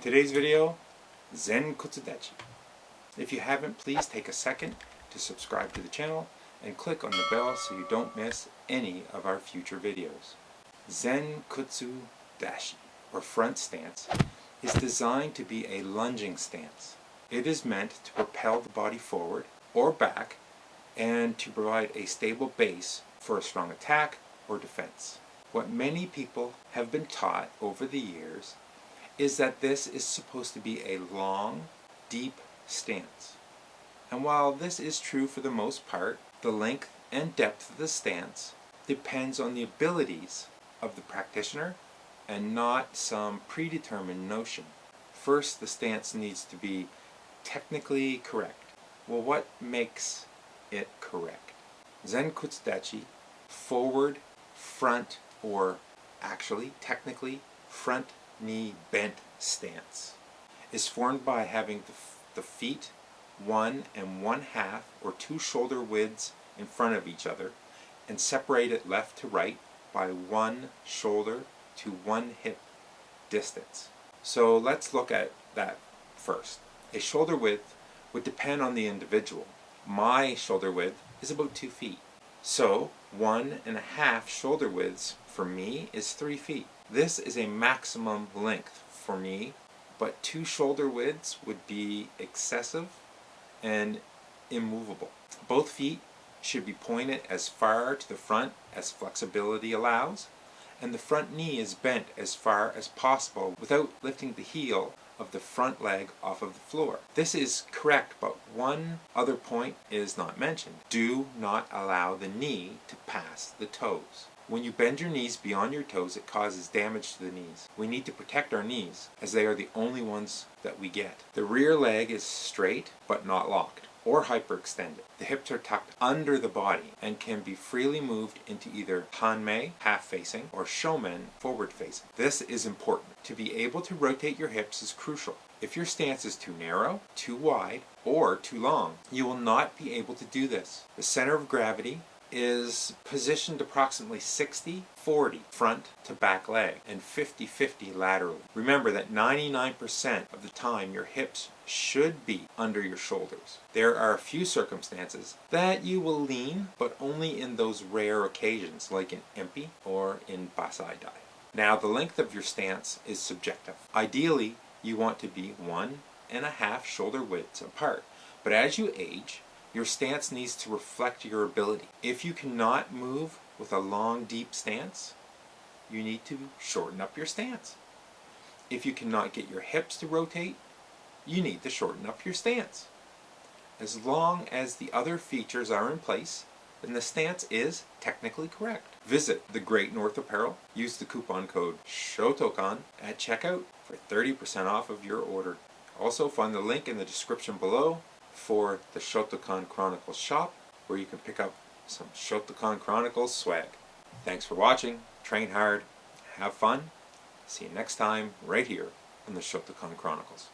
Today's video, Zenkutsu Dachi. If you haven't, please take a second to subscribe to the channel and click on the bell so you don't miss any of our future videos. Zenkutsu Dachi, or front stance, is designed to be a lunging stance. It is meant to propel the body forward or back and to provide a stable base for a strong attack or defense. What many people have been taught over the years is that this is supposed to be a long, deep stance. And while this is true for the most part, the length and depth of the stance depends on the abilities of the practitioner and not some predetermined notion. First, the stance needs to be technically correct. Well, what makes it correct? Zenkutsu Dachi, forward, front, or actually, technically, front knee bent stance, is formed by having the feet 1 1/2 or 2 shoulder widths in front of each other and separated left to right by 1 shoulder to 1 hip distance. So let's look at that first. A shoulder width would depend on the individual. My shoulder width is about 2 feet. So 1 1/2 shoulder widths for me is 3 feet. This is a maximum length for me, but 2 shoulder widths would be excessive and immovable. Both feet should be pointed as far to the front as flexibility allows, and the front knee is bent as far as possible without lifting the heel of the front leg off of the floor. This is correct, but one other point is not mentioned. Do not allow the knee to pass the toes. When you bend your knees beyond your toes, it causes damage to the knees. We need to protect our knees, as they are the only ones that we get. The rear leg is straight, but not locked, or hyperextended. The hips are tucked under the body and can be freely moved into either hanmei, half-facing, or shomen, forward-facing. This is important. To be able to rotate your hips is crucial. If your stance is too narrow, too wide, or too long, you will not be able to do this. The center of gravity is positioned approximately 60-40 front to back leg and 50-50 laterally. Remember that 99% of the time your hips should be under your shoulders. There are a few circumstances that you will lean, but only in those rare occasions like in empi or in basai dai. Now, the length of your stance is subjective. Ideally, you want to be 1 1/2 shoulder widths apart, but as you age, your stance needs to reflect your ability. If you cannot move with a long, deep stance, you need to shorten up your stance. If you cannot get your hips to rotate, you need to shorten up your stance. As long as the other features are in place, then the stance is technically correct. Visit the Great North Apparel. Use the coupon code Shotokan at checkout for 30% off of your order. Also, find the link in the description below for the Shotokan Chronicles shop, where you can pick up some Shotokan Chronicles swag. Thanks for watching. Train hard. Have fun. See you next time right here on the Shotokan Chronicles.